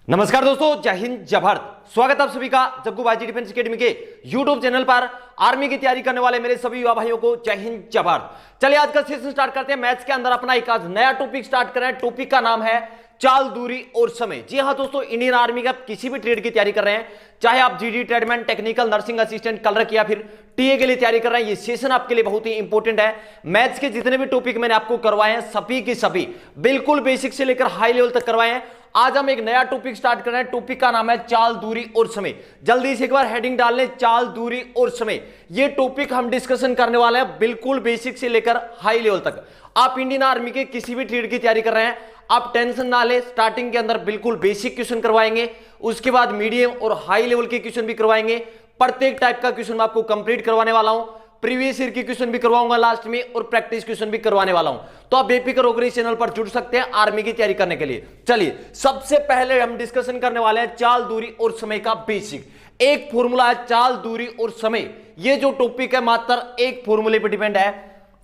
नमस्कार दोस्तों, जय हिंद जय भारत। स्वागत आप सभी का जग्गू बाजी डिफेंस एकेडमी के यूट्यूब चैनल पर। आर्मी की तैयारी करने वाले मेरे सभी युवा भाइयों को जय हिंद जय भारत। चलिए आज का सेशन स्टार्ट करते हैं। मैथ्स के अंदर अपना एक आज नया टॉपिक स्टार्ट कर रहे हैं। टॉपिक का नाम है चाल, दूरी और समय। जी हां दोस्तों, इंडियन आर्मी का किसी भी ट्रेड की तैयारी कर रहे हैं, चाहे आप GD, tradesman, technical, nursing assistant, colour या फिर टीए के लिए तैयारी कर रहे हैं, ये सेशन आपके लिए बहुत ही इंपॉर्टेंट है। मैथ्स के जितने भी टॉपिक मैंने आपको करवाए हैं सभी के सभी बिल्कुल बेसिक से लेकर हाई लेवल तक करवाए हैं। आज हम एक नया टॉपिक स्टार्ट कर रहे हैं। टॉपिक का नाम है चाल, दूरी और समय। जल्दी से एक बार हेडिंग डाल लें, चाल, दूरी और समय। ये टॉपिक हम डिस्कशन करने वाले हैं बिल्कुल बेसिक से लेकर हाई लेवल तक। आप इंडियन आर्मी के किसी भी ट्रेड की तैयारी कर रहे हैं, आप टेंशन ना ले। स्टार्टिंग के अंदर बिल्कुल बेसिक क्वेश्चन करवाएंगे, उसके बाद मीडियम और हाई लेवल के क्वेश्चन भी करवाएंगे। प्रत्येक टाइप का क्वेश्चन मैं आपको कंप्लीट करवाने वाला हूं। प्रीवियस ईयर के क्वेश्चन भी करवाऊंगा लास्ट में, और प्रैक्टिस क्वेश्चन भी करवाने वाला हूं। तो आप बेफिक्र होकर इस चैनल पर जुड़ सकते हैं आर्मी की तैयारी करने के लिए। चलिए सबसे पहले हम डिस्कशन करने वाले हैं चाल, दूरी और समय का बेसिक। एक फॉर्मूला है चाल, दूरी और समय। ये जो टॉपिक है मात्र एक फॉर्मूले पर डिपेंड है।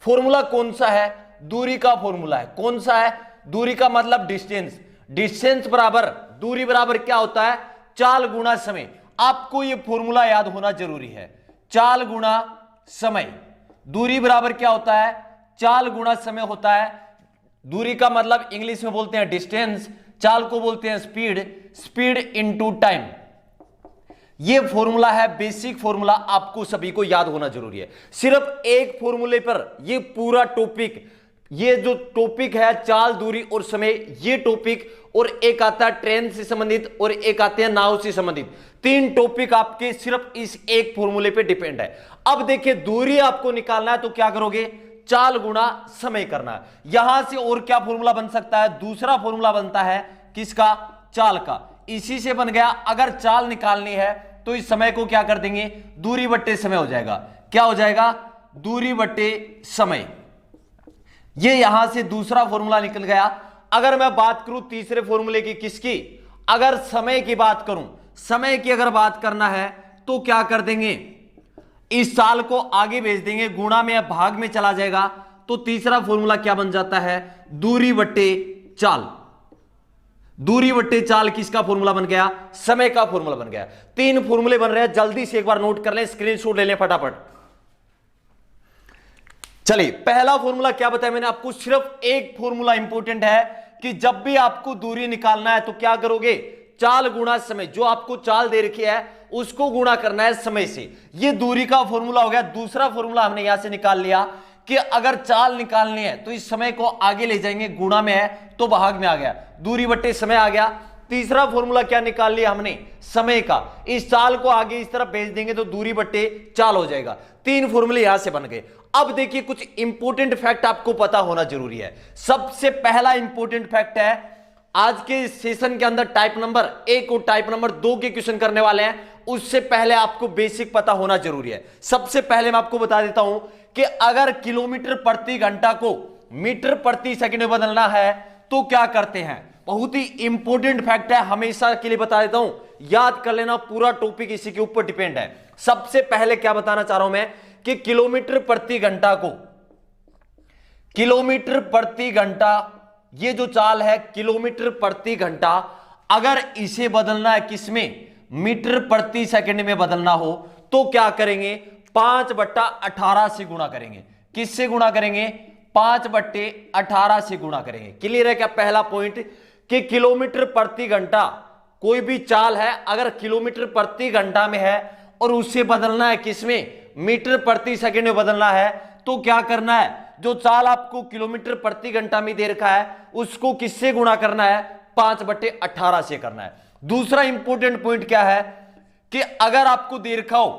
फॉर्मूला कौन सा है? दूरी का फॉर्मूला है। कौन सा है? दूरी का मतलब डिस्टेंस। डिस्टेंस बराबर दूरी बराबर क्या होता है? चाल गुणा समय। आपको यह फॉर्मूला याद होना जरूरी है। चाल गुणा समय। दूरी बराबर क्या होता है? चाल गुणा समय होता है। दूरी का मतलब इंग्लिश में बोलते हैं डिस्टेंस, चाल को बोलते हैं स्पीड, स्पीड इनटू टाइम। यह फॉर्मूला है, बेसिक फॉर्मूला, आपको सभी को याद होना जरूरी है। सिर्फ एक फॉर्मूले पर यह पूरा टॉपिक, ये जो टॉपिक है चाल, दूरी और समय, ये टॉपिक, और एक आता है ट्रेन से संबंधित और एक आते हैं नाव से संबंधित। तीन टॉपिक आपके सिर्फ इस एक फॉर्मूले पे डिपेंड है। अब देखिए, दूरी आपको निकालना है तो क्या करोगे? चाल गुणा समय करना है। यहां से और क्या फॉर्मूला बन सकता है? दूसरा फॉर्मूला बनता है किसका? चाल का। इसी से बन गया। अगर चाल निकालनी है तो इस समय को क्या कर देंगे? दूरी बट्टे समय हो जाएगा। क्या हो जाएगा? दूरी बट्टे समय। ये यहां से दूसरा फॉर्मूला निकल गया। अगर मैं बात करूं तीसरे फॉर्मूले की, किसकी? अगर समय की बात करूं, समय की अगर बात करना है तो क्या कर देंगे? इस साल को आगे भेज देंगे, गुणा में या भाग में चला जाएगा। तो तीसरा फॉर्मूला क्या बन जाता है? दूरी बट्टे चाल। दूरी बट्टे चाल किसका फॉर्मूला बन गया? समय का फॉर्मूला बन गया। तीन फॉर्मूले बन रहे हैं, जल्दी से एक बार नोट कर लें, स्क्रीनशॉट ले लें फटाफट। चलिए, पहला फॉर्मूला क्या बताया मैंने आपको? सिर्फ एक फॉर्मूला इंपॉर्टेंट है कि जब भी आपको दूरी निकालना है तो क्या करोगे? चाल गुणा समय। जो आपको चाल दे रखी है उसको गुणा करना है समय से। ये दूरी का फॉर्मूला हो गया। दूसरा फॉर्मूला हमने यहां से निकाल लिया कि अगर चाल निकालनी है तो इस समय को आगे ले जाएंगे, गुणा में है तो भाग में आ गया, दूरी बट्टे समय आ गया। तीसरा फॉर्मूला क्या निकाल लिया हमने? समय का। इस चाल को आगे इस तरफ भेज देंगे तो दूरी बट्टे चाल हो जाएगा। तीन फॉर्मूले यहां से बन गए। अब देखिए, कुछ इंपॉर्टेंट फैक्ट आपको पता होना जरूरी है। सबसे पहला इंपॉर्टेंट फैक्ट है, आज के सेशन के अंदर टाइप नंबर 1 और टाइप नंबर 2 के क्वेश्चन करने वाले हैं। उससे पहले आपको बेसिक पता होना जरूरी है। सबसे पहले मैं आपको बता देता हूं कि अगर किलोमीटर प्रति घंटा को मीटर प्रति सेकंड में बदलना है तो क्या करते हैं? बहुत ही इंपॉर्टेंट फैक्ट है, हमेशा के लिए बता देता हूं, याद कर लेना। पूरा टॉपिक इसी के ऊपर डिपेंड है। सबसे पहले क्या बताना चाह रहा हूं मैं कि किलोमीटर प्रति घंटा को, किलोमीटर प्रति घंटा, ये जो चाल है किलोमीटर प्रति घंटा, अगर इसे बदलना है किसमें? मीटर प्रति सेकंड में बदलना हो तो क्या करेंगे? 5/18 से गुणा करेंगे। किससे गुणा करेंगे? 5/18 से गुणा करेंगे। क्लियर है क्या? पहला पॉइंट कि किलोमीटर प्रति घंटा, कोई भी चाल है अगर किलोमीटर प्रति घंटा में है और उससे बदलना है किसमें? मीटर प्रति सेकंड में बदलना है तो क्या करना है? जो चाल आपको किलोमीटर प्रति घंटा में दे रखा है उसको किससे गुणा करना है? 5/18 से करना है। दूसरा इंपॉर्टेंट पॉइंट क्या है कि अगर आपको दे रखा हो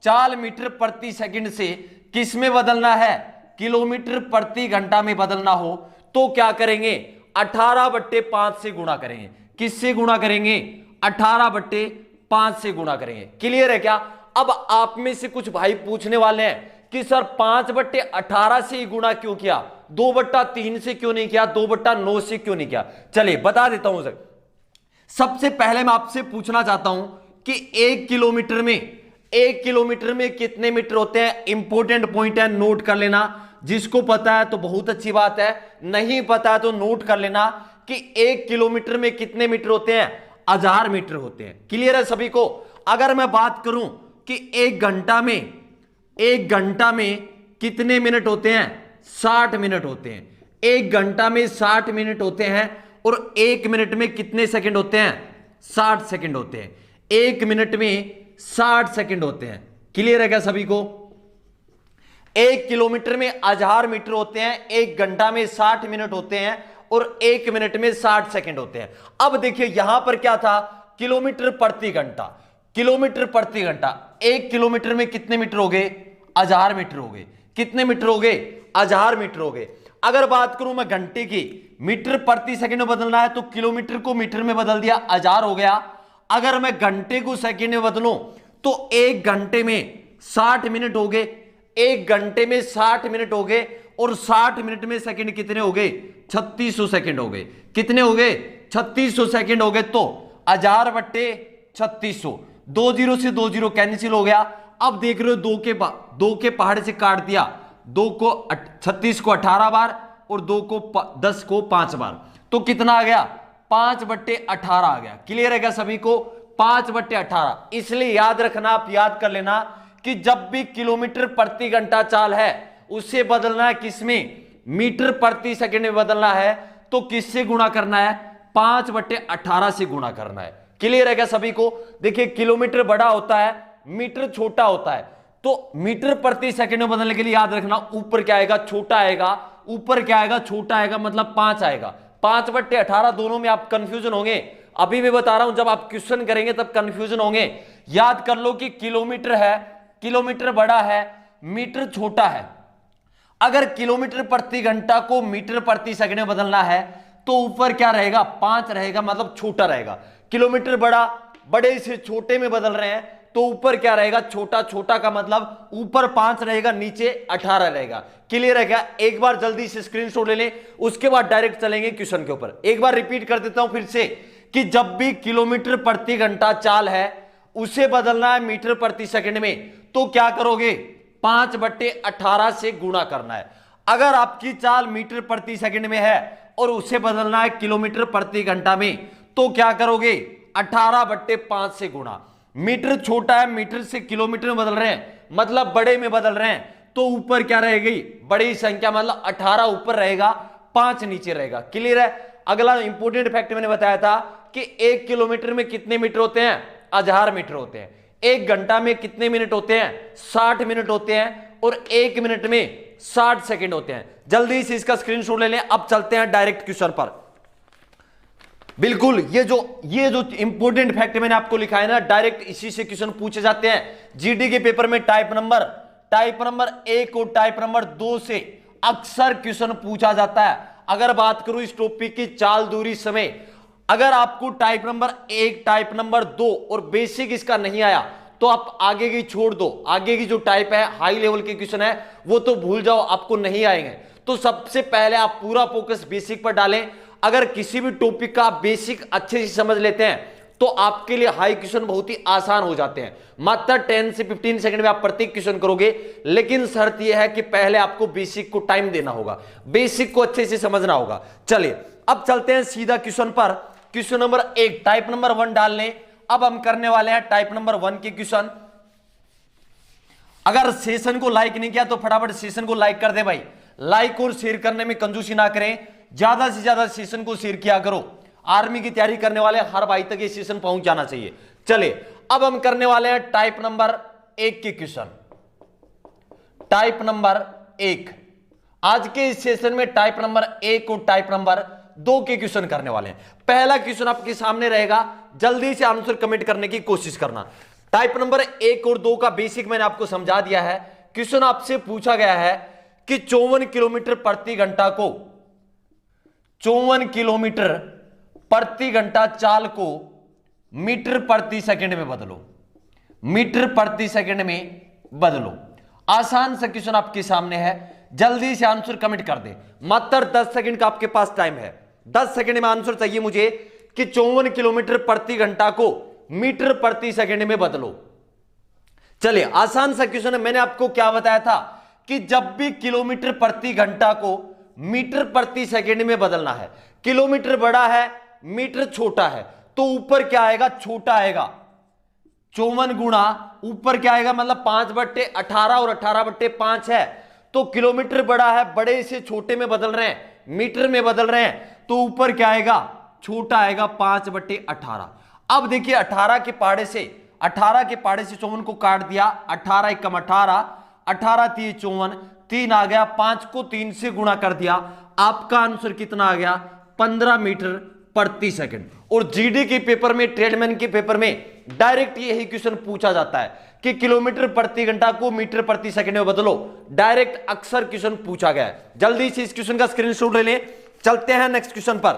चाल मीटर प्रति सेकंड से किस में बदलना है? किलोमीटर प्रति घंटा में बदलना हो तो क्या करेंगे? 18/5 से गुणा करेंगे। किससे गुणा करेंगे? 18/5 से गुणा करेंगे। क्लियर है क्या? अब आप में से कुछ भाई पूछने वाले हैं कि सर 5/18 से ही गुणा क्यों किया, 2/3 से क्यों नहीं किया, 2/9 से क्यों नहीं किया? चलिए बता देता हूं सर। सबसे पहले मैं आपसे पूछना चाहता हूं कि 1 किलोमीटर में कितने मीटर होते हैं? इंपॉर्टेंट पॉइंट है, नोट कर लेना। जिसको पता है तो बहुत अच्छी बात है, नहीं पता है तो नोट कर लेना कि 1 किलोमीटर में कितने मीटर होते हैं? 1000 मीटर होते हैं। क्लियर है सभी को? अगर मैं बात करूं कि एक घंटा में कितने मिनट होते हैं? 60 मिनट होते हैं। एक घंटा में 60 मिनट होते हैं और एक मिनट में कितने सेकंड होते हैं? 60 सेकंड होते हैं। एक मिनट में 60 सेकंड होते हैं। क्लियर है क्या सभी को? 1 किलोमीटर में 1000 मीटर होते हैं, एक घंटा में 60 मिनट होते हैं और एक मिनट में 60 सेकंड होते हैं। अब देखिए यहां पर क्या था? किलोमीटर प्रति घंटा। किलोमीटर प्रति घंटा, 1 किलोमीटर में कितने मीटर हो गए? 1000 मीटर हो गए। कितने मीटर हो गए? 1000 मीटर हो गए। अगर बात करूं मैं घंटे की, मीटर प्रति सेकंड में बदलना है तो किलोमीटर को मीटर में बदल दिया, 1000 हो गया। अगर मैं घंटे को सेकंड में बदलूं तो एक घंटे में 60 मिनट हो गए। एक घंटे में 60 मिनट हो गए और 60 मिनट में सेकंड कितने हो गए? 3600 सेकंड हो गए। कितने हो गए? 3600 सेकंड हो गए। तो 1000 बट्टे 3600, 2 जीरो से 2 जीरो कैंसिल हो गया। अब देख रहे हो दो के पहाड़ से काट दिया, 36 को 18 बार और 10 को 5 बार, तो कितना आ गया? 5/18 आ गया। क्लियर है क्या सभी को? 5/18। इसलिए याद रखना, आप याद कर लेना कि जब भी किलोमीटर प्रति घंटा चाल है उससे बदलना है किसमें? मीटर प्रति सेकंड में बदलना है तो किससे गुणा करना है? 5/18 से गुणा करना है। क्लियर है क्या सभी को? देखिए किलोमीटर बड़ा होता है, मीटर छोटा होता है, तो मीटर प्रति सेकंड में बदलने के लिए याद रखना ऊपर क्या आएगा? छोटा आएगा। ऊपर क्या आएगा? छोटा आएगा, मतलब 5 आएगा। 5/18 दोनों में आप कंफ्यूजन होंगे, अभी भी बता रहा हूं, जब आप क्वेश्चन करेंगे तब कंफ्यूजन होंगे। याद कर लो कि किलोमीटर है, किलोमीटर बड़ा है, मीटर छोटा है। अगर किलोमीटर प्रति घंटा को मीटर प्रति सेकंड में बदलना है तो ऊपर क्या रहेगा? 5 रहेगा, मतलब छोटा रहेगा। किलोमीटर बड़ा, बड़े से छोटे में बदल रहे हैं तो ऊपर क्या रहेगा? छोटा। छोटा का मतलब ऊपर 5 रहेगा, नीचे 18 रहेगा। क्लियर है क्या? एक बार जल्दी से स्क्रीनशॉट ले लें, उसके बाद डायरेक्ट चलेंगे क्वेश्चन के ऊपर। एक बार रिपीट कर देता हूं फिर से कि जब भी किलोमीटर प्रति घंटा चाल है उसे बदलना है मीटर प्रति सेकंड में तो क्या करोगे? 5/18 से गुणा करना है। अगर आपकी चाल मीटर प्रति सेकंड में है और उसे बदलना है किलोमीटर प्रति घंटा में तो क्या करोगे? 18/5 से गुणा। मीटर छोटा है, मीटर से किलोमीटर में बदल रहे हैं, मतलब बड़े में बदल रहे हैं, तो ऊपर क्या रहेगी? बड़ी संख्या, मतलब 18 ऊपर रहेगा, 5 नीचे रहेगा। क्लियर है? अगला इंपॉर्टेंट फैक्ट मैंने बताया था कि 1 किलोमीटर में कितने मीटर होते हैं? 1000 मीटर होते हैं। एक घंटा में कितने मिनट होते हैं? 60 मिनट होते हैं और एक मिनट में 60 सेकंड होते हैं। जल्दी से इसका स्क्रीनशॉट ले लें। अब चलते हैं डायरेक्ट क्वेश्चन पर। बिल्कुल ये जो इंपॉर्टेंट फैक्ट मैंने आपको लिखा है ना, डायरेक्ट इसी से क्वेश्चन पूछे जाते हैं जीडी के पेपर में। टाइप नंबर 1 और टाइप नंबर 2 से अक्सर क्वेश्चन पूछा जाता है। अगर बात करूं इस टॉपिक की चाल, दूरी, समय, अगर आपको टाइप नंबर 1, टाइप नंबर 2 और बेसिक इसका नहीं आया तो आप आगे की छोड़ दो। आगे की जो टाइप है, हाई लेवल के क्वेश्चन है, वो तो भूल जाओ, आपको नहीं आएंगे। तो सबसे पहले आप पूरा फोकस बेसिक पर डालें। अगर किसी भी टॉपिक का आप बेसिक अच्छे से समझ लेते हैं तो आपके लिए हाई क्वेश्चन बहुत ही आसान हो जाते हैं। मात्र 10 से 15 सेकंड में आप प्रत्येक क्वेश्चन करोगे, लेकिन शर्त यह है कि पहले आपको बेसिक को टाइम देना होगा, बेसिक को अच्छे से समझना होगा। चलिए अब चलते हैं सीधा क्वेश्चन पर। क्वेश्चन नंबर 1 टाइप नंबर 1 डाल लें। अब हम करने वाले हैं टाइप नंबर 1 के क्वेश्चन। अगर सेशन को लाइक नहीं किया तो फटाफट सेशन को लाइक कर दे भाई। लाइक और शेयर करने में कंजूसी ना करें, ज्यादा से ज्यादा सेशन को शेयर किया करो। आर्मी की तैयारी करने वाले हर भाई तक ये सेशन पहुंच जाना चाहिए। चलिए अब हम करने वाले हैं टाइप नंबर 1 के क्वेश्चन। टाइप नंबर 1 आज के इस सेशन में टाइप नंबर 1 और टाइप नंबर 2 के क्वेश्चन करने वाले हैं। पहला क्वेश्चन आपके सामने रहेगा, जल्दी से आंसर कमेंट करने की कोशिश करना। टाइप नंबर 1 और 2 का बेसिक मैंने आपको समझा दिया है। क्वेश्चन आपसे पूछा गया है कि 54 किलोमीटर प्रति घंटा को 54 किलोमीटर प्रति घंटा चाल को मीटर प्रति सेकंड में बदलो। मीटर प्रति सेकंड में बदलो। आसान सा क्वेश्चन आपके सामने है, जल्दी से आंसर कमेंट कर दे। मात्र 10 सेकंड का आपके पास टाइम है। 10 सेकंड में आंसर चाहिए मुझे कि 54 किलोमीटर प्रति घंटा को मीटर प्रति सेकंड में बदलो। चलिए आसान सा क्वेश्चन है। मैंने आपको क्या बताया था कि जब भी किलोमीटर प्रति घंटा को मीटर प्रति सेकंड में बदलना है, किलोमीटर बड़ा है, मीटर छोटा है, तो ऊपर क्या आएगा, छोटा आएगा। 54 गुणा ऊपर क्या आएगा, मतलब 5/18 और 18/5 है, तो किलोमीटर बड़ा है, बड़े से छोटे में बदल रहे हैं, मीटर में बदल रहे हैं, तो ऊपर क्या आएगा, छोटा आएगा 5/18। अब देखिए 18 के पहाड़े से 54 को काट दिया, 18 एकम 18, 18 3 54, 3 आ गया, 5 को 3 से गुणा कर दिया, आपका आंसर कितना आ गया, 15 मीटर प्रति सेकंड। और जीडी के पेपर में, ट्रेडमैन के पेपर में डायरेक्ट यही क्वेश्चन पूछा जाता है कि किलोमीटर प्रति घंटा को मीटर प्रति सेकंड में बदलो। डायरेक्ट अक्सर क्वेश्चन पूछा गया है। जल्दी से इस क्वेश्चन का स्क्रीनशॉट ले लें। चलते हैं नेक्स्ट क्वेश्चन पर।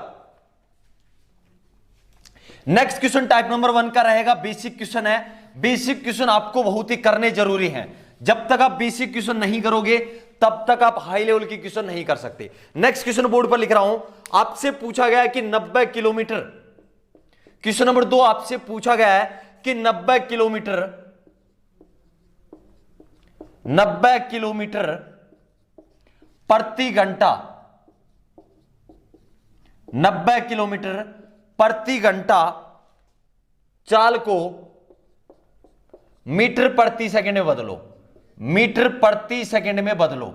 नेक्स्ट क्वेश्चन टाइप नंबर 1 का रहेगा, बेसिक क्वेश्चन है। बेसिक क्वेश्चन आपको बहुत ही करने जरूरी है। जब तक आप बेसिक क्वेश्चन नहीं करोगे तब तक आप हाई लेवल की क्वेश्चन नहीं कर सकते। नेक्स्ट क्वेश्चन बोर्ड पर लिख रहा हूं, आपसे पूछा गया है कि 90 किलोमीटर, क्वेश्चन नंबर 2 आपसे पूछा गया है कि 90 किलोमीटर प्रति घंटा, 90 किलोमीटर प्रति घंटा चाल को मीटर प्रति सेकंड में बदलो, मीटर प्रति सेकंड में बदलो।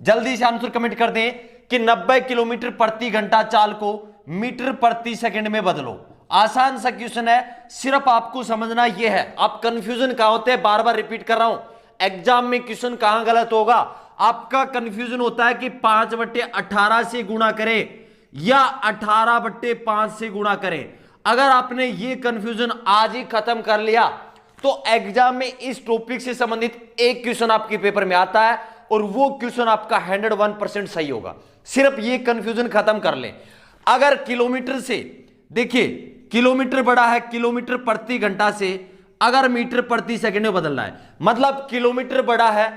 जल्दी से आंसर कमेंट कर दें कि 90 किलोमीटर प्रति घंटा चाल को मीटर प्रति सेकंड में बदलो। आसान सा क्वेश्चन है, सिर्फ आपको समझना यह है। आप कंफ्यूजन कहां होते हैं, बार बार रिपीट कर रहा हूं, एग्जाम में क्वेश्चन कहां गलत होगा, आपका कंफ्यूजन होता है कि 5/18 से गुणा करें या 18/5 से गुणा करें। अगर आपने ये कंफ्यूजन आज ही खत्म कर लिया तो एग्जाम में इस टॉपिक से संबंधित एक क्वेश्चन आपके पेपर में आता है और वो क्वेश्चन आपका 101% सही होगा। सिर्फ ये कंफ्यूजन खत्म कर लें। अगर किलोमीटर से, देखिए किलोमीटर बड़ा है, किलोमीटर प्रति घंटा से अगर मीटर प्रति सेकंड में बदलना है, मतलब किलोमीटर बड़ा है,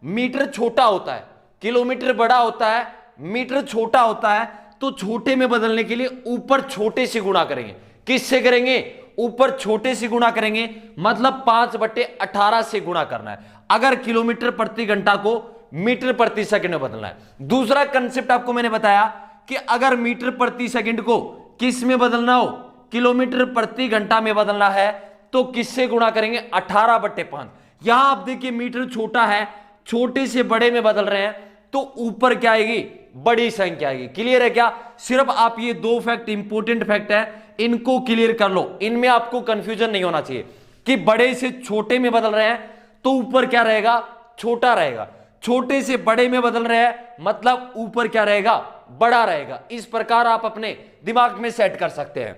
मीटर छोटा होता है, किलोमीटर बड़ा होता है, मीटर छोटा होता है, तो छोटे में बदलने के लिए ऊपर छोटे से गुणा करेंगे। किससे करेंगे, ऊपर छोटे से गुणा करेंगे, मतलब 5/18 से गुणा करना है अगर किलोमीटर प्रति घंटा को मीटर प्रति सेकंड में बदलना है। दूसरा कंसेप्ट आपको मैंने बताया कि अगर मीटर प्रति सेकंड को किस में बदलना हो, किलोमीटर प्रति घंटा में बदलना है, तो किससे गुणा करेंगे, 18/5। यहां आप देखिए मीटर छोटा है, छोटे से बड़े में बदल रहे हैं, तो ऊपर क्या आएगी, बड़ी संख्या आएगी। क्लियर है क्या? सिर्फ आप ये 2 फैक्ट, इंपोर्टेंट फैक्ट है, इनको क्लियर कर लो। इनमें आपको कंफ्यूजन नहीं होना चाहिए कि बड़े से छोटे में बदल रहे हैं तो ऊपर क्या रहेगा, छोटा रहेगा, छोटे से बड़े में बदल रहे हैं मतलब ऊपर क्या रहेगा, बड़ा रहेगा। इस प्रकार आप अपने दिमाग में सेट कर सकते हैं।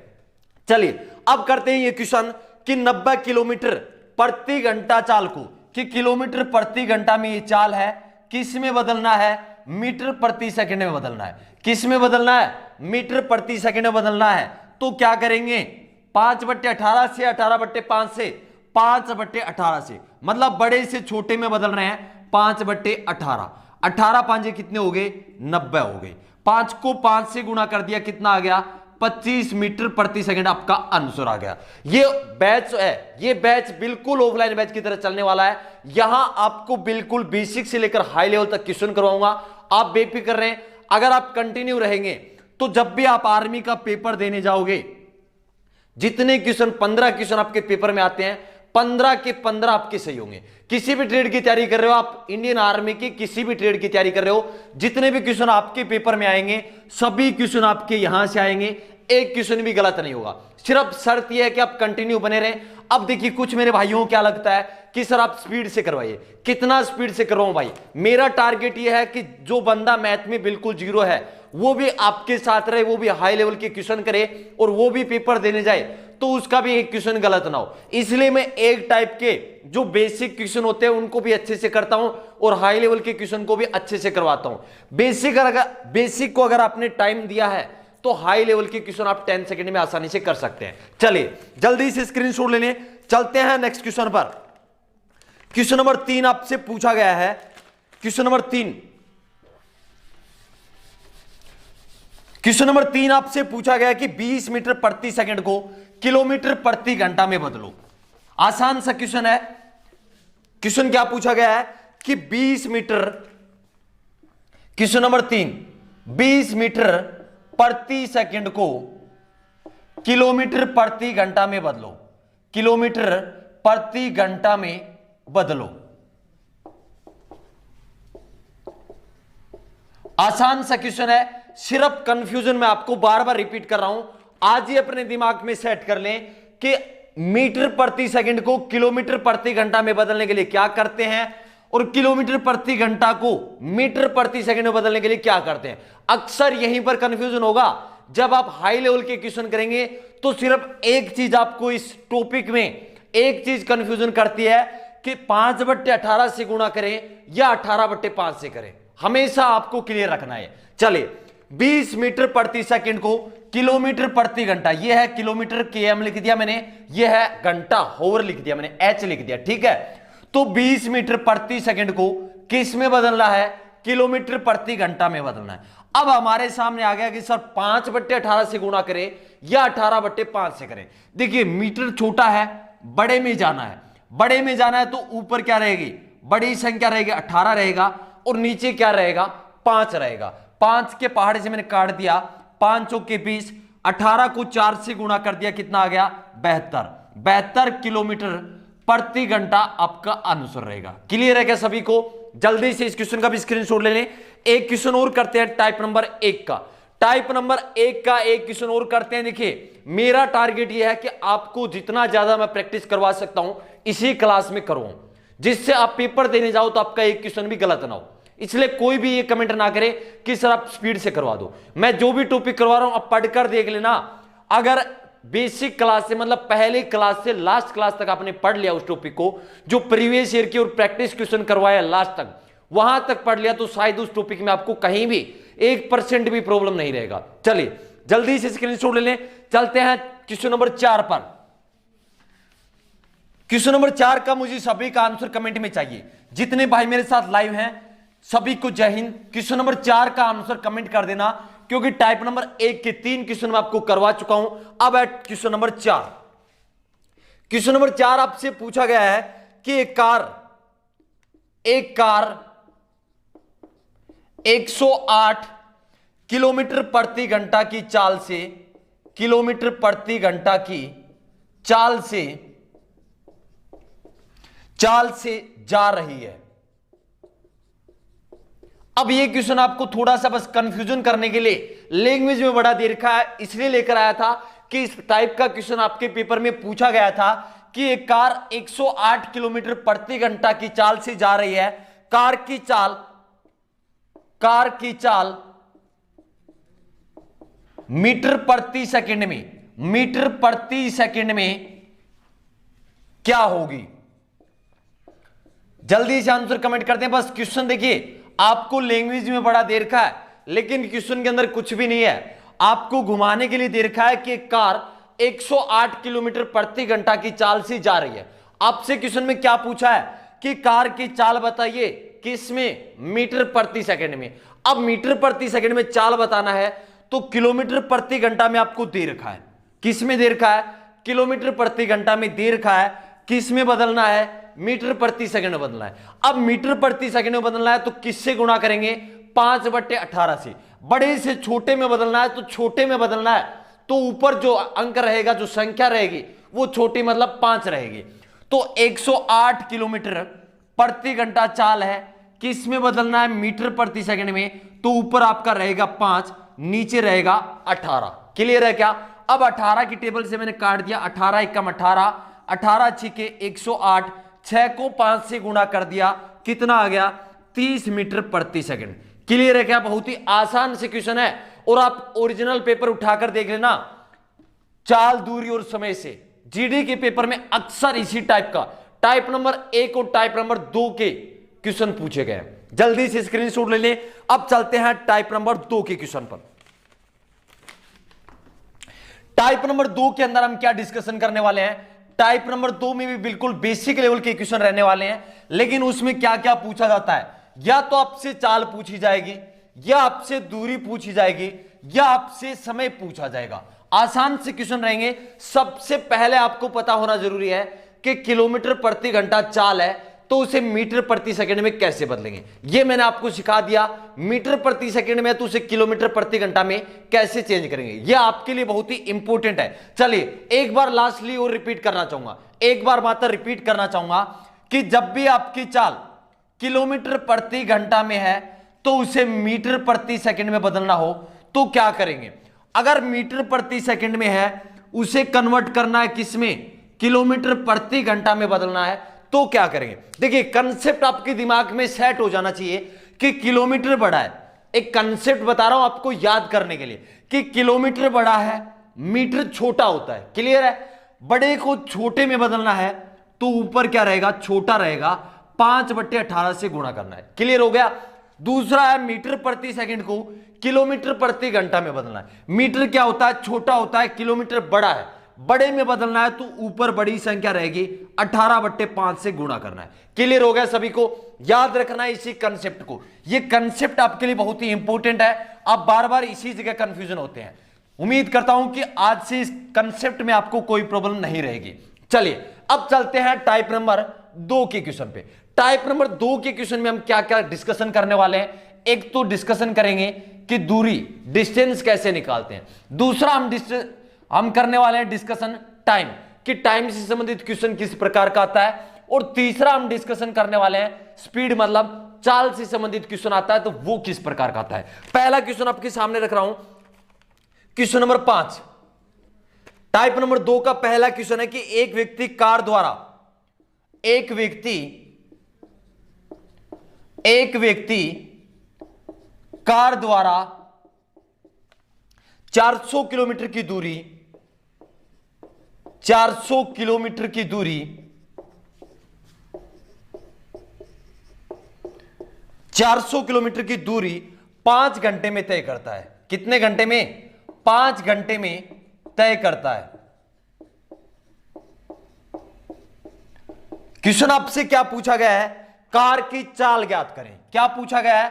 चलिए अब करते हैं ये क्वेश्चन कि 90 किलोमीटर प्रति घंटा चाल को, कि किलोमीटर प्रति घंटा में ये चाल है, किस में बदलना है, मीटर प्रति सेकंड में बदलना है। किस में बदलना है, मीटर प्रति सेकंड में बदलना है। तो क्या करेंगे, 5/18 से, 18/5 से, 5/18 से, मतलब बड़े से छोटे में बदल रहे हैं, 5/18, 18 5 कितने हो गए, 90 हो गए। 5 को 5 से गुणा कर दिया, कितना आ गया, 25 मीटर प्रति सेकंड आपका आंसर आ गया। ये बैच है, ये बैच बिल्कुल ऑफलाइन बैच की तरह चलने वाला है। यहां आपको बिल्कुल बेसिक से लेकर हाई लेवल तक क्वेश्चन करवाऊंगा, आप बेफिक्र रहें। अगर आप कंटिन्यू रहेंगे तो जब भी आप आर्मी का पेपर देने जाओगे, जितने क्वेश्चन 15 क्वेश्चन आपके पेपर में आते हैं, 15 के 15 आपके सही होंगे। किसी भी ट्रेड की तैयारी कर रहे हो आप, इंडियन आर्मी की किसी भी ट्रेड की तैयारी कर रहे हो, जितने भी क्वेश्चन आपके पेपर में आएंगे सभी क्वेश्चन आपके यहां से आएंगे, एक क्वेश्चन भी गलत नहीं होगा। सिर्फ शर्त यह है कि आप कंटिन्यू बने रहें। अब देखिए कुछ मेरे भाइयों को क्या लगता है कि सर आप स्पीड से करवाइए, कितना स्पीड से करवाऊं भाई? मेरा टारगेट यह है कि जो बंदा मैथ में बिल्कुल जीरो है वो भी आपके साथ रहे, वो भी हाई लेवल के क्वेश्चन करे और वो भी पेपर देने जाए तो उसका भी एक क्वेश्चन गलत ना हो। इसलिए मैं एक टाइप के जो बेसिक क्वेश्चन होते हैं उनको भी अच्छे से करता हूं और हाई लेवल के क्वेश्चन को भी अच्छे से करवाता हूं। बेसिक को अगर आपने टाइम दिया है तो हाई लेवल के क्वेश्चन आप 10 सेकंड में आसानी से कर सकते हैं। चलिए जल्दी से स्क्रीनशॉट ले लें, चलते हैं नेक्स्ट क्वेश्चन पर। क्वेश्चन नंबर 3 आपसे पूछा गया है। क्वेश्चन नंबर 3 आपसे पूछा गया कि 20 मीटर प्रति सेकंड को किलोमीटर प्रति घंटा में बदलो। आसान सा क्वेश्चन है। क्वेश्चन क्या पूछा गया है कि 20 मीटर, क्वेश्चन नंबर 3, 20 मीटर प्रति सेकंड को किलोमीटर प्रति घंटा में बदलो, किलोमीटर प्रति घंटा में बदलो। आसान सा क्वेश्चन है, सिर्फ कंफ्यूजन में आपको बार बार रिपीट कर रहा हूं। आज ही अपने दिमाग में सेट कर लें कि मीटर प्रति सेकंड को किलोमीटर प्रति घंटा में बदलने के लिए क्या करते हैं और किलोमीटर प्रति घंटा को मीटर प्रति सेकंड में बदलने के लिए क्या करते हैं। अक्सर यहीं पर कंफ्यूजन होगा। जब आप हाई लेवल के क्वेश्चन करेंगे तो सिर्फ एक चीज आपको इस टॉपिक में एक चीज कंफ्यूजन करती है कि 5/18 से गुणा करें या 18/5 से करें। हमेशा आपको क्लियर रखना है। चलिए 20 मीटर प्रति सेकंड को किलोमीटर प्रति घंटा, यह है किलोमीटर km लिख दिया मैंने, यह है घंटा होवर लिख दिया मैंने, h लिख दिया, ठीक है। तो 20 मीटर प्रति सेकंड को किस में बदलना है, किलोमीटर प्रति घंटा में बदलना है। अब हमारे सामने आ गया कि सर 5/18 से गुणा करें या 18/5 से करें। देखिए मीटर छोटा है, बड़े में जाना है, बड़े में जाना है तो ऊपर क्या रहेगी, बड़ी संख्या रहेगी 18 रहेगा और नीचे क्या रहेगा 5 रहेगा। 5 के पहाड़े से मैंने काट दिया, 5 चौके 20, 18 को 4 से गुणा कर दिया, कितना आ गया 72 किलोमीटर प्रति घंटा आपका आंसर रहेगा। क्लियर है क्या सभी को? जल्दी से इस क्वेश्चन का भी स्क्रीनशॉट ले लें। एक क्वेश्चन और करते हैं टाइप नंबर 1 का, टाइप नंबर 1 का एक क्वेश्चन और करते हैं। देखिए मेरा टारगेट यह है कि आपको जितना ज्यादा मैं प्रैक्टिस करवा सकता हूं इसी क्लास में करवाऊं, जिससे आप पेपर देने जाओ तो आपका एक क्वेश्चन भी गलत ना हो। इसलिए कोई भी ये कमेंट ना करे कि सर आप स्पीड से करवा दो। मैं जो भी टॉपिक करवा रहा हूं आप पढ़कर देख लेना। अगर बेसिक क्लास से मतलब पहली क्लास से लास्ट क्लास तक आपने पढ़ लिया उस टॉपिक को, जो प्रीवियस ईयर की और प्रैक्टिस क्वेश्चन करवाया लास्ट तक, वहां तक पढ़ लिया तो शायद उस टॉपिक में आपको कहीं भी 1% भी प्रॉब्लम नहीं रहेगा। चलिए जल्दी से स्क्रीनशॉट ले लें। चलते हैं क्वेश्चन नंबर 4 पर। क्वेश्चन नंबर 4 का मुझे सभी का आंसर कमेंट में चाहिए। जितने भाई मेरे साथ लाइव हैं सभी को जय हिंद। क्वेश्चन नंबर 4 का आंसर कमेंट कर देना, क्योंकि टाइप नंबर 1 के 3 क्वेश्चन मैं आपको करवा चुका हूं। अब है क्वेश्चन नंबर 4। क्वेश्चन नंबर 4 आपसे पूछा गया है कि एक कार 108 किलोमीटर प्रति घंटा की चाल से, किलोमीटर प्रति घंटा की चाल से जा रही है। अब ये क्वेश्चन आपको थोड़ा सा बस कंफ्यूजन करने के लिए लैंग्वेज में बड़ा दे रखा है, इसलिए लेकर आया था कि इस टाइप का क्वेश्चन आपके पेपर में पूछा गया था कि एक कार 108 किलोमीटर प्रति घंटा की चाल से जा रही है। कार की चाल मीटर प्रति सेकंड में क्या होगी? जल्दी से आंसर कमेंट करते हैं। बस क्वेश्चन देखिए, आपको लैंग्वेज में बड़ा दे रखा है लेकिन क्वेश्चन के अंदर कुछ भी नहीं है। आपको घुमाने के लिए दे रखा है कि कार 108 किलोमीटर प्रति घंटा की चाल से जा रही है। आपसे क्वेश्चन में क्या पूछा है कि कार की चाल बताइए, किसमें? मीटर प्रति सेकंड में। अब मीटर प्रति सेकंड में चाल बताना है तो किलोमीटर प्रति घंटा में आपको दे रखा है। किस में दे रखा है? किलोमीटर प्रति घंटा में दे रखा है। किस में बदलना है? मीटर प्रति सेकंड में बदलना है। अब मीटर प्रति सेकंड में बदलना है तो किससे गुणा करेंगे? 5/18 से। बड़े से छोटे में बदलना है तो छोटे में बदलना है तो ऊपर जो अंक रहेगा, जो संख्या रहेगी वो छोटी मतलब 5 रहेगी। तो 108 किलोमीटर प्रति घंटा चाल है, किस में बदलना है? मीटर प्रति सेकंड में। तो ऊपर आपका रहेगा 5, नीचे रहेगा 18। क्लियर है क्या? अब 18 की टेबल से मैंने काट दिया, 18 एकम 18, 18 छिके 108, 6 को 5 से गुणा कर दिया, कितना आ गया? 30 मीटर प्रति सेकंड। क्लियर है क्या? बहुत ही आसान से क्वेश्चन है और आप ओरिजिनल पेपर उठाकर देख लेना, चाल, दूरी और समय से। जीडी के पेपर में अक्सर इसी टाइप का टाइप नंबर 1 और टाइप नंबर 2 के क्वेश्चन पूछे गए। जल्दी से स्क्रीनशॉट ले लें। अब चलते हैं टाइप नंबर 2 के क्वेश्चन पर। टाइप नंबर 2 के अंदर हम क्या डिस्कशन करने वाले हैं? टाइप नंबर 2 में भी बिल्कुल बेसिक लेवल के क्वेश्चन रहने वाले हैं, लेकिन उसमें क्या क्या पूछा जाता है? या तो आपसे चाल पूछी जाएगी, या आपसे दूरी पूछी जाएगी, या आपसे समय पूछा जाएगा। आसान से क्वेश्चन रहेंगे। सबसे पहले आपको पता होना जरूरी है कि किलोमीटर प्रति घंटा चाल है, तो उसे मीटर प्रति सेकंड में कैसे बदलेंगे, ये मैंने आपको सिखा दिया। मीटर प्रति सेकंड में तो उसे किलोमीटर प्रति घंटा में कैसे चेंज करेंगे, ये आपके लिए बहुत ही इंपॉर्टेंट है। चलिए एक बार लास्टली और रिपीट करना चाहूंगा, एक बार मात्र रिपीट करना चाहूंगा कि जब भी आपकी चाल किलोमीटर प्रति घंटा में है तो उसे मीटर प्रति सेकंड में बदलना हो तो क्या करेंगे। अगर मीटर प्रति सेकंड में है उसे कन्वर्ट करना है किसमें, किलोमीटर प्रति घंटा में बदलना है तो क्या करेंगे। देखिए कंसेप्ट आपके दिमाग में सेट हो जाना चाहिए कि किलोमीटर बड़ा है। एक कंसेप्ट बता रहा हूं आपको याद करने के लिए कि किलोमीटर बड़ा है, मीटर छोटा होता है। क्लियर है। बड़े को छोटे में बदलना है तो ऊपर क्या रहेगा, छोटा रहेगा, 5/18 से गुणा करना है। क्लियर हो गया। दूसरा है मीटर प्रति सेकंड को किलोमीटर प्रति घंटा में बदलना है। मीटर क्या होता है, छोटा होता है, किलोमीटर बड़ा है, बड़े में बदलना है तो ऊपर बड़ी संख्या रहेगी, 18/5 से गुणा करना है। क्लियर हो गया सभी को। याद रखना है इसी कंसेप्ट को, ये कंसेप्ट आपके लिए बहुत ही इंपॉर्टेंट है। आप बार बार इसी जगह कंफ्यूजन होते हैं। उम्मीद करता हूं कि आज से इस कंसेप्ट में आपको कोई प्रॉब्लम नहीं रहेगी। चलिए अब चलते हैं टाइप नंबर 2 के क्वेश्चन पे। टाइप नंबर 2 के क्वेश्चन में हम क्या क्या डिस्कशन करने वाले हैं। एक तो डिस्कशन करेंगे कि दूरी डिस्टेंस कैसे निकालते हैं। दूसरा हम करने वाले हैं डिस्कशन टाइम, कि टाइम से संबंधित क्वेश्चन किस प्रकार का आता है। और तीसरा हम डिस्कशन करने वाले हैं स्पीड, मतलब चाल से संबंधित क्वेश्चन आता है तो वो किस प्रकार का आता है। पहला क्वेश्चन आपके सामने रख रहा हूं, क्वेश्चन नंबर 5 टाइप नंबर 2 का पहला क्वेश्चन है कि एक व्यक्ति कार द्वारा कार द्वारा 400 किलोमीटर की दूरी 400 किलोमीटर की दूरी 400 किलोमीटर की दूरी 5 घंटे में तय करता है। कितने घंटे में, 5 घंटे में तय करता है। क्वेश्चन आपसे क्या पूछा गया है, कार की चाल ज्ञात करें। क्या पूछा गया है,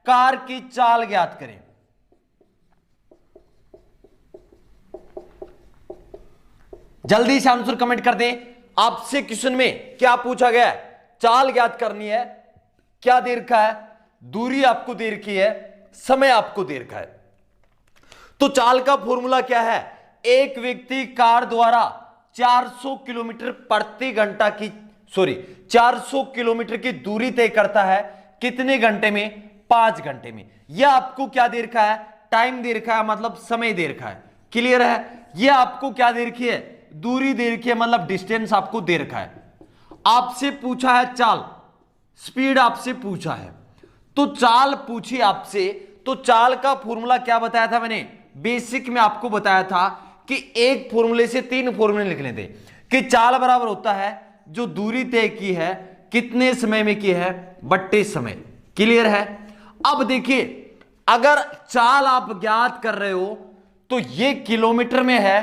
कार की चाल ज्ञात करें। जल्दी से आंसर कमेंट कर दें। आपसे क्वेश्चन में क्या पूछा गया है, चाल ज्ञात करनी है। क्या दे रखा है, दूरी आपको दे रखी है, समय आपको दे रखा है। तो चाल का फॉर्मूला क्या है, एक व्यक्ति कार द्वारा 400 किलोमीटर प्रति घंटा की 400 किलोमीटर की दूरी तय करता है। कितने घंटे में, 5 घंटे में। यह आपको क्या दे रखा है, टाइम दे रखा है, मतलब समय दे रखा है। क्लियर है। यह आपको क्या दे रखी है, दूरी दे रखी है, मतलब डिस्टेंस आपको दे रखा है। आपसे पूछा है चाल, स्पीड आपसे पूछा है। तो चाल पूछी आपसे, तो चाल का फॉर्मूला क्या बताया था मैंने, बेसिक में आपको बताया था कि एक फॉर्मूले से 3 फॉर्मूले लिखने थे कि चाल बराबर होता है जो दूरी तय की है कितने समय में की है बट्टे समय। क्लियर है। अब देखिए अगर चाल आप ज्ञात कर रहे हो तो ये किलोमीटर में है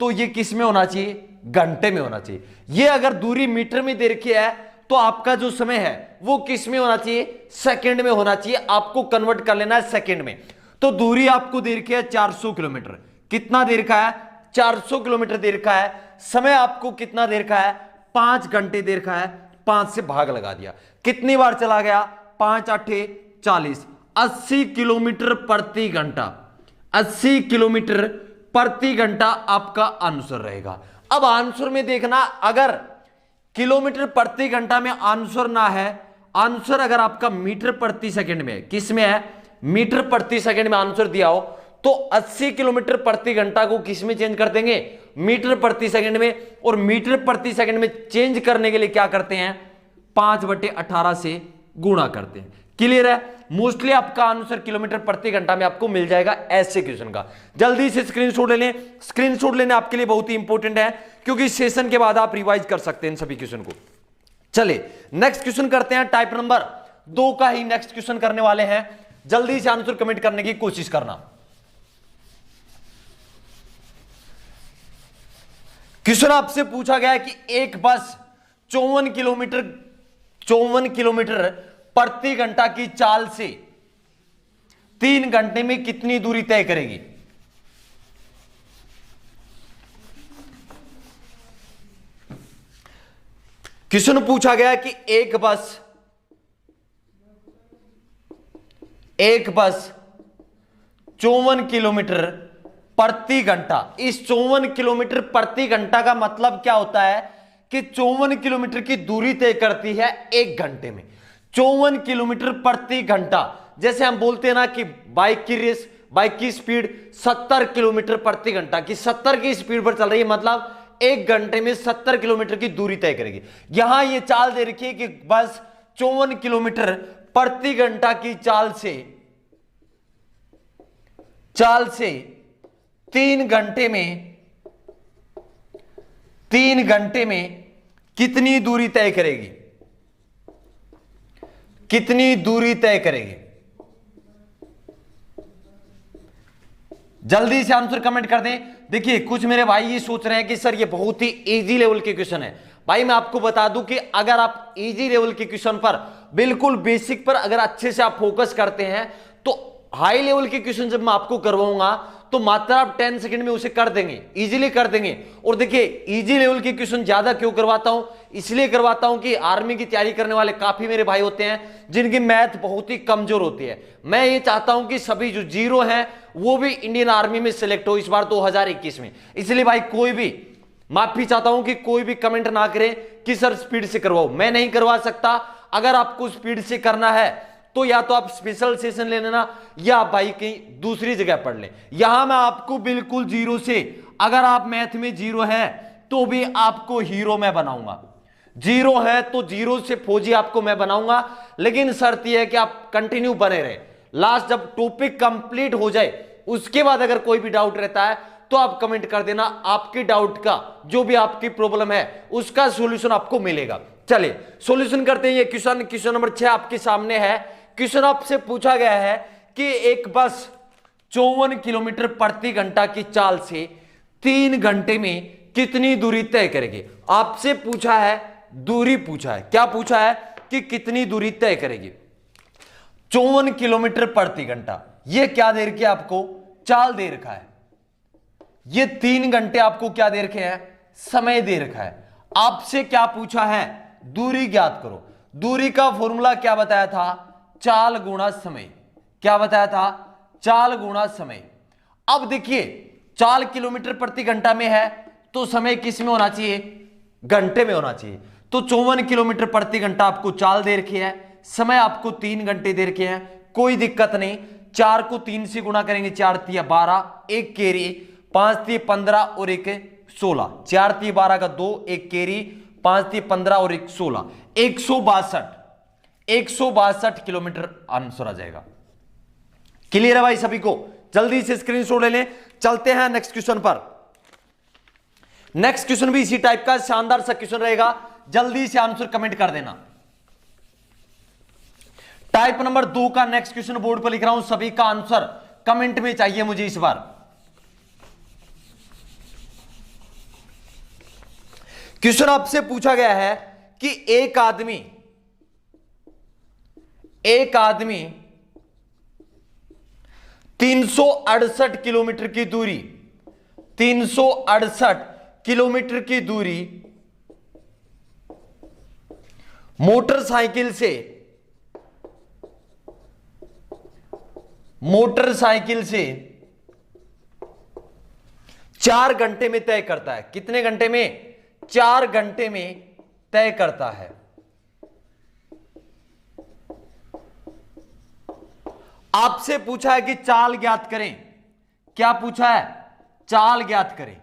तो ये किस में होना चाहिए, घंटे में होना चाहिए। ये अगर दूरी मीटर में दे रखी है तो आपका जो समय है वो किस में होना चाहिए, सेकंड में होना चाहिए। आपको कन्वर्ट कर लेना है सेकंड में। तो दूरी आपको दे रखी है 400 किलोमीटर। कितना दे रखा है, 400 किलोमीटर दे रखा है। समय आपको कितना दे रखा है, 5 घंटे दे रखा है। 5 से भाग लगा दिया, कितनी बार चला गया, 5 8 40, 80 किलोमीटर प्रति घंटा। 80 किलोमीटर प्रति घंटा आपका आंसर रहेगा। अब आंसर में देखना, अगर किलोमीटर प्रति घंटा में आंसर ना है, आंसर अगर आपका मीटर प्रति सेकंड में, किस में है, मीटर प्रति सेकंड में आंसर दिया हो तो 80 किलोमीटर प्रति घंटा को किस में चेंज कर देंगे, मीटर प्रति सेकंड में। और मीटर प्रति सेकंड में चेंज करने के लिए क्या करते हैं, 5/18 से गुणा करते हैं। क्लियर है। मोस्टली आपका आंसर किलोमीटर प्रति घंटा में आपको मिल जाएगा ऐसे क्वेश्चन का। जल्दी से स्क्रीनशॉट ले लें। स्क्रीनशॉट लेने आपके लिए बहुत ही इंपॉर्टेंट है क्योंकि सेशन के बाद आप रिवाइज कर सकते हैं इन सभी क्वेश्चन को। चलिए नेक्स्ट क्वेश्चन करते हैं। टाइप नंबर 2 का ही नेक्स्ट क्वेश्चन करने वाले हैं। जल्दी से आंसर कमेंट करने की कोशिश करना। क्वेश्चन आपसे पूछा गया है कि एक बस 54 किलोमीटर प्रति घंटा की चाल से 3 घंटे में कितनी दूरी तय करेगी। क्वेश्चन पूछा गया कि एक बस 54 किलोमीटर प्रति घंटा। इस 54 किलोमीटर प्रति घंटा का मतलब क्या होता है कि 54 किलोमीटर की दूरी तय करती है 1 घंटे में। 54 किलोमीटर प्रति घंटा, जैसे हम बोलते हैं ना कि बाइक की रेस, बाइक की स्पीड 70 किलोमीटर प्रति घंटा की 70 की स्पीड पर चल रही है, मतलब 1 घंटे में 70 किलोमीटर की दूरी तय करेगी। यहां ये चाल दे रखी है कि बस 54 किलोमीटर प्रति घंटा की चाल से 3 घंटे में कितनी दूरी तय करेगी, कितनी दूरी तय करेगी। जल्दी से आंसर कमेंट कर दें। देखिए कुछ मेरे भाई ये सोच रहे हैं कि सर ये बहुत ही इजी लेवल के क्वेश्चन है। भाई मैं आपको बता दूं कि अगर आप इजी लेवल के क्वेश्चन पर बिल्कुल बेसिक पर अगर अच्छे से आप फोकस करते हैं तो हाई लेवल के क्वेश्चन जब मैं आपको करवाऊंगा तो मात्र आप 10 सेकंड में उसे कर देंगे, इजीली कर देंगे। और देखिए इजी लेवल के क्वेश्चन ज्यादा क्यों करवाता हूं, इसलिए करवाता हूं कि आर्मी की तैयारी करने वाले काफी मेरे भाई होते हैं जिनकी मैथ बहुत ही कमजोर होती है। मैं ये चाहता हूं कि सभी जो जीरो हैं वो भी इंडियन आर्मी में सिलेक्ट हो इस बार 2021 में। इसलिए भाई कोई भी, माफी चाहता हूं कि कोई भी कमेंट ना करे कि सर स्पीड से करवाओ, मैं नहीं करवा सकता। अगर आपको स्पीड से करना है तो या तो आप स्पेशल सेशन ले लेना या आप भाई कहीं दूसरी जगह पढ़ लें। यहां मैं आपको बिल्कुल जीरो से, अगर आप मैथ में जीरो है तो भी आपको हीरो मैं बनाऊंगा, जीरो है तो जीरो से फौजी आपको मैं बनाऊंगा। लेकिन शर्त यह है कि आप कंटिन्यू बने रहे। लास्ट जब टॉपिक कंप्लीट हो जाए उसके बाद अगर कोई भी डाउट रहता है तो आप कमेंट कर देना, आपके डाउट का जो भी आपकी प्रॉब्लम है उसका सॉल्यूशन आपको मिलेगा। चलिए सॉल्यूशन करते हैं। ये क्वेश्चन नंबर 6 आपके सामने है। क्वेश्चन आपसे पूछा गया है कि एक बस 54 किलोमीटर प्रति घंटा की चाल से 3 घंटे में कितनी दूरी तय करेगी। आपसे पूछा है, दूरी पूछा है, क्या पूछा है कि कितनी दूरी तय करेगी। 54 किलोमीटर प्रति घंटा, यह क्या दे रखी है आपको, चाल दे रखा है। ये 3 घंटे आपको क्या दे रखे हैं, समय दे रखा है। आपसे क्या पूछा है, दूरी ज्ञात करो। दूरी का फॉर्मूला क्या बताया था, चाल गुणा समय। क्या बताया था, चाल गुणा समय। अब देखिए चाल किलोमीटर प्रति घंटा में है तो समय किस में होना चाहिए, घंटे में होना चाहिए। तो 54 किलोमीटर प्रति घंटा आपको चाल दे रखी है, समय आपको 3 घंटे दे रखे हैं, कोई दिक्कत नहीं। 4 को 3 से गुणा करेंगे, 4 तिया 12, 1 केरी, 5 तिया 15 और 1 16, 4 तिया 12 का 2, 1 केरी, 5 तिया 15 और 1 16, 162 किलोमीटर आंसर आ जाएगा। क्लियर है भाई सभी को, जल्दी से स्क्रीनशॉट ले लें। चलते हैं नेक्स्ट क्वेश्चन पर। नेक्स्ट क्वेश्चन भी इसी टाइप का शानदार सा क्वेश्चन रहेगा, जल्दी से आंसर कमेंट कर देना। टाइप नंबर 2 का नेक्स्ट क्वेश्चन बोर्ड पर लिख रहा हूं, सभी का आंसर कमेंट में चाहिए मुझे इस बार। क्वेश्चन आपसे पूछा गया है कि एक आदमी 368 किलोमीटर की दूरी, 368 किलोमीटर की दूरी मोटरसाइकिल से 4 घंटे में तय करता है। कितने घंटे में, 4 घंटे में तय करता है। आपसे पूछा है कि चाल ज्ञात करें। क्या पूछा है, चाल ज्ञात करें।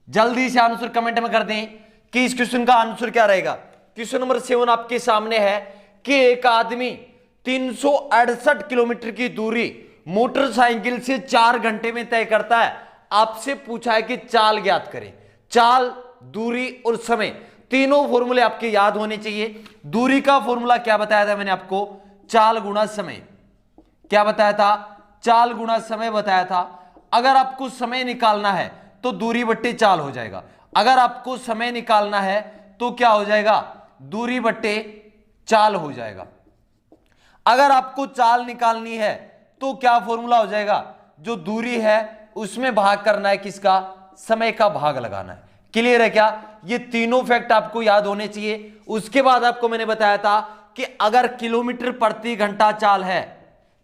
जल्दी से आंसर कमेंट में कर दें कि इस क्वेश्चन का आंसर क्या रहेगा। क्वेश्चन नंबर 7 आपके सामने है कि एक आदमी 368 किलोमीटर की दूरी मोटरसाइकिल से 4 घंटे में तय करता है। आपसे पूछा है कि चाल ज्ञात करें। चाल, दूरी और समय, तीनों फॉर्मूले आपके याद होने चाहिए। दूरी का फॉर्मूला क्या बताया था मैंने आपको, चाल गुणा समय। क्या बताया था, चाल गुणा समय बताया था। अगर आपको समय निकालना है तो दूरी बट्टे चाल हो जाएगा। अगर आपको समय निकालना है तो क्या हो जाएगा, दूरी बट्टे चाल हो जाएगा। अगर आपको चाल निकालनी है तो क्या फॉर्मूला हो जाएगा, जो दूरी है उसमें भाग करना है किसका, समय का भाग लगाना है। क्लियर है क्या? ये तीनों फैक्ट आपको याद होने चाहिए। उसके बाद आपको मैंने बताया था कि अगर किलोमीटर प्रति घंटा चाल है,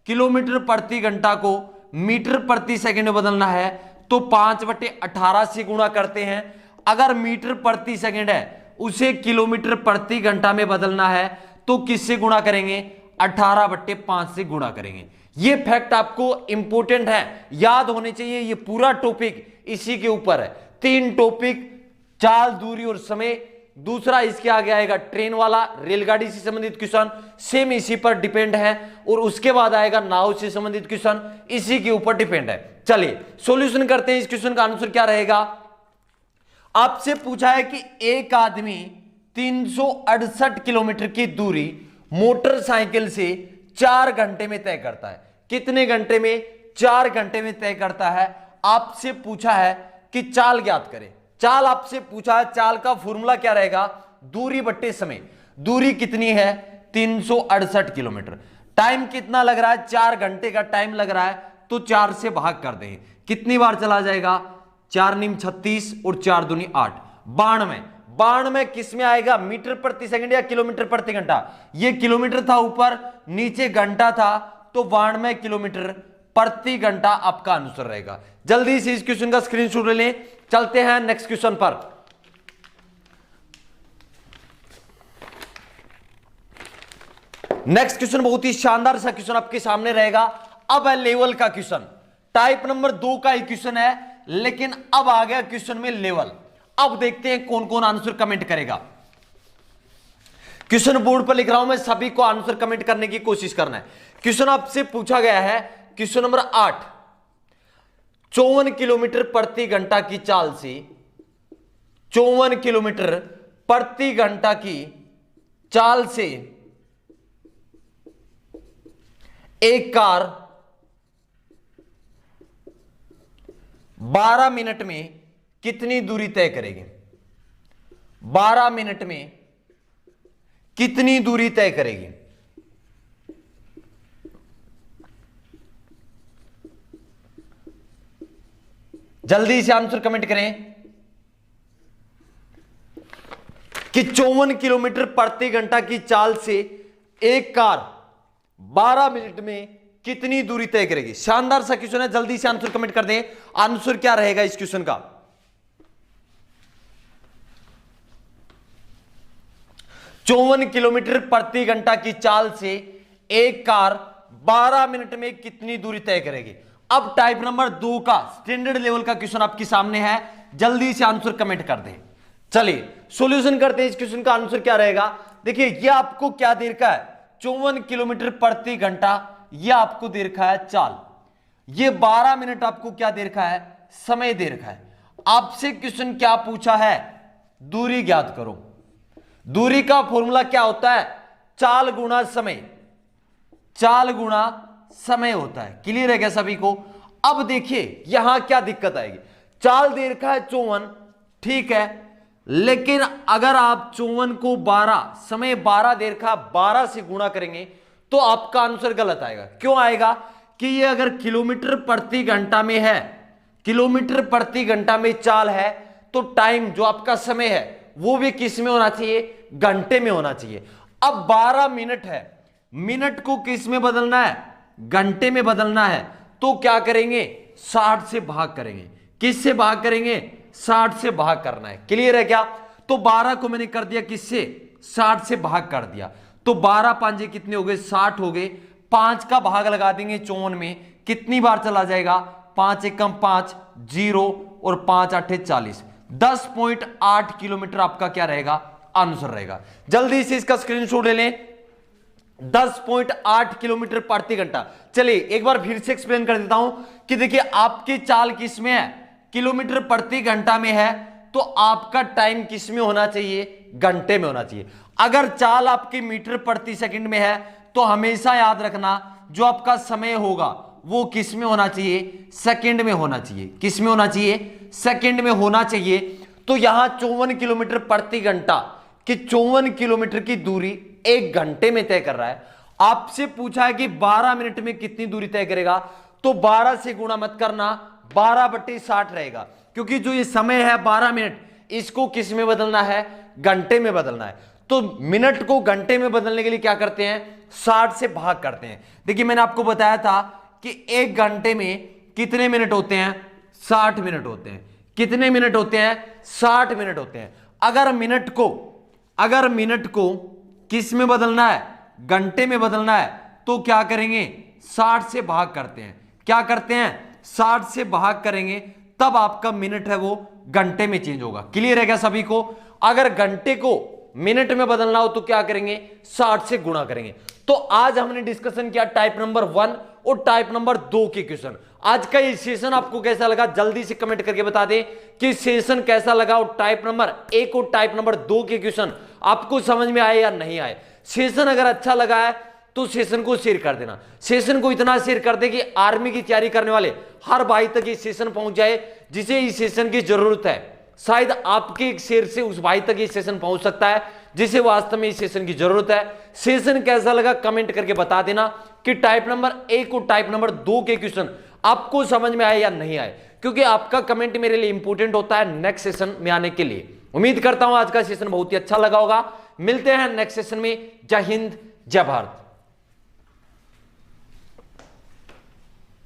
किलोमीटर प्रति घंटा को मीटर प्रति सेकंड में बदलना है तो 5/18 से गुणा करते हैं। अगर मीटर प्रति सेकंड है उसे किलोमीटर प्रति घंटा में बदलना है तो किससे गुणा करेंगे? 18/5 से गुणा करेंगे। ये फैक्ट आपको इंपॉर्टेंट है, याद होने चाहिए। ये पूरा टॉपिक इसी के ऊपर है। 3 टॉपिक, चाल, दूरी और समय। दूसरा इसके आगे आएगा ट्रेन वाला, रेलगाड़ी से संबंधित क्वेश्चन, सेम इसी पर डिपेंड है। और उसके बाद आएगा नाव से संबंधित क्वेश्चन, इसी के ऊपर डिपेंड है। चलिए सॉल्यूशन करते हैं। इस क्वेश्चन का आंसर क्या रहेगा? आपसे पूछा है कि एक आदमी 368 किलोमीटर की दूरी मोटरसाइकिल से 4 घंटे में तय करता है। कितने घंटे में? 4 घंटे में तय करता है। आपसे पूछा है कि चाल ज्ञात करें। चाल आपसे पूछा है, चाल का फॉर्मूला क्या रहेगा? दूरी बट्टे समय। दूरी कितनी है? 368 किलोमीटर। टाइम कितना लग रहा है? 4 घंटे का टाइम लग रहा है, तो 4 से भाग कर दें। कितनी बार चला जाएगा? 4 नीम 36 और 4 दूनी 8, 92। 92 किस में आएगा? मीटर प्रति सेकंड या किलोमीटर प्रति घंटा? ये किलोमीटर था ऊपर, नीचे घंटा था, तो 92 किलोमीटर प्रति घंटा आपका आंसर रहेगा। जल्दी से इस क्वेश्चन का स्क्रीनशॉट ले लें। चलते हैं नेक्स्ट क्वेश्चन पर। नेक्स्ट क्वेश्चन बहुत ही शानदार सा क्वेश्चन आपके सामने रहेगा। अब है लेवल का क्वेश्चन। टाइप नंबर 2 का क्वेश्चन है, लेकिन अब आ गया क्वेश्चन में लेवल। अब देखते हैं कौन कौन आंसर कमेंट करेगा। क्वेश्चन बोर्ड पर लिख रहा हूं मैं, सभी को आंसर कमेंट करने की कोशिश करना है। क्वेश्चन आपसे पूछा गया है, क्वेश्चन नंबर 8, 54 किलोमीटर प्रति घंटा की चाल से 54 किलोमीटर प्रति घंटा की चाल से एक कार 12 मिनट में कितनी दूरी तय करेगी? 12 मिनट में कितनी दूरी तय करेगी? जल्दी से आंसर कमेंट करें कि 54 किलोमीटर प्रति घंटा की चाल से एक कार 12 मिनट में कितनी दूरी तय करेगी। शानदार सा क्वेश्चन है, जल्दी से आंसर कमेंट कर दें। आंसर क्या रहेगा इस क्वेश्चन का? 54 किलोमीटर प्रति घंटा की चाल से एक कार 12 मिनट में कितनी दूरी तय करेगी। अब टाइप नंबर 2 का स्टैंडर्ड लेवल का क्वेश्चन आपके सामने है, जल्दी से आंसर कमेंट कर दें। चलिए सॉल्यूशन करते हैं। इस क्वेश्चन का आंसर क्या रहेगा? देखिए ये आपको क्या दे रखा है? 54 किलोमीटर प्रति घंटा, ये आपको दे रखा है चाल। ये 12 मिनट आपको क्या दे रखा है? समय दे रखा है। आपसे क्वेश्चन क्या पूछा है? दूरी ज्ञात करो। दूरी का फॉर्मूला क्या होता है? चाल गुणा समय। चाल गुणा समय होता है। क्लियर है क्या सभी को? अब देखिए यहां क्या दिक्कत आएगी। चाल दे रखा है 54, ठीक है, लेकिन अगर आप 54 को 12, समय 12 दे रखा 12 से गुणा करेंगे तो आपका आंसर गलत आएगा। क्यों आएगा? कि ये अगर किलोमीटर प्रति घंटा में है, किलोमीटर प्रति घंटा में चाल है, तो टाइम जो आपका समय है वो भी किस में होना चाहिए? घंटे में होना चाहिए। अब 12 मिनट है, मिनट को किस में बदलना है? घंटे में बदलना है। तो क्या करेंगे? 60 से भाग करेंगे। किस से भाग करेंगे? 60 से भाग करना है। क्लियर है क्या? तो 12 को मैंने कर दिया किससे? 60 से भाग कर दिया। तो 12 पांजे कितने हो गए? 60 हो गए। 5 का भाग लगा देंगे 54 में, कितनी बार चला जाएगा? 5 एकम 5, 0 और 5 8 40, 10.8 किलोमीटर आपका क्या रहेगा? आंसर रहेगा। जल्दी से इसका स्क्रीनशॉट ले लें। 10.8 किलोमीटर प्रति घंटा। चलिए एक बार फिर से एक्सप्लेन कर देता हूं कि देखिए आपकी चाल किस में है? किलोमीटर प्रति घंटा में है, तो आपका टाइम किस में होना चाहिए? घंटे में होना चाहिए। अगर चाल आपकी मीटर प्रति सेकंड में है तो हमेशा याद रखना जो आपका समय होगा वो किस में होना चाहिए? सेकंड में होना चाहिए। किस में होना चाहिए? सेकंड में होना चाहिए। तो यहां 54 किलोमीटर प्रति घंटा कि 54 किलोमीटर की दूरी 1 घंटे में तय कर रहा है। आपसे पूछा है कि 12 मिनट में कितनी दूरी तय करेगा, तो 12 से गुणा मत करना, 12/60 रहेगा, क्योंकि जो ये समय है 12 मिनट, इसको किस में बदलना है, घंटे में बदलना है। तो मिनट को घंटे में बदलने के लिए क्या करते हैं, 60 से भाग करते हैं। देखिए मैंने आपको बताया था कि 1 घंटे में कितने मिनट होते हैं, 60 मिनट होते हैं। कितने मिनट होते हैं, 60 मिनट होते हैं। अगर मिनट को किस में बदलना है, घंटे में बदलना है, तो क्या करेंगे, 60 से भाग करते हैं। क्या करते हैं, 60 से भाग करेंगे, तब आपका मिनट है वो घंटे में चेंज होगा। क्लियर है क्या सभी को? अगर घंटे को मिनट में बदलना हो तो क्या करेंगे, 60 से गुणा करेंगे। तो आज हमने डिस्कशन किया टाइप नंबर 1 और टाइप नंबर 2 के क्वेश्चन। आज का ये सेशन आपको कैसा लगा, जल्दी से कमेंट करके बता दें कि सेशन कैसा लगा, और टाइप नंबर 1 और टाइप नंबर 2 के क्वेश्चन आपको समझ में आए या नहीं आए। सेशन अगर अच्छा लगा है तो सेशन को शेयर कर देना। सेशन को इतना शेयर कर दे कि आर्मी की तैयारी करने वाले हर भाई तक ये सेशन पहुंच जाए जिसे इस सेशन की जरूरत है। शायद आपके एक शेयर से उस भाई तक ये सेशन पहुंच सकता है जिसे वास्तव में इस सेशन की जरूरत है। सेशन कैसा लगा कमेंट करके बता देना कि टाइप नंबर 1 और टाइप नंबर 2 के क्वेश्चन आपको समझ में आए या नहीं आए, क्योंकि आपका कमेंट मेरे लिए इंपॉर्टेंट होता है नेक्स्ट सेशन में आने के लिए। उम्मीद करता हूं आज का सेशन बहुत ही अच्छा लगा होगा। मिलते हैं नेक्स्ट सेशन में। जय हिंद, जय भारत।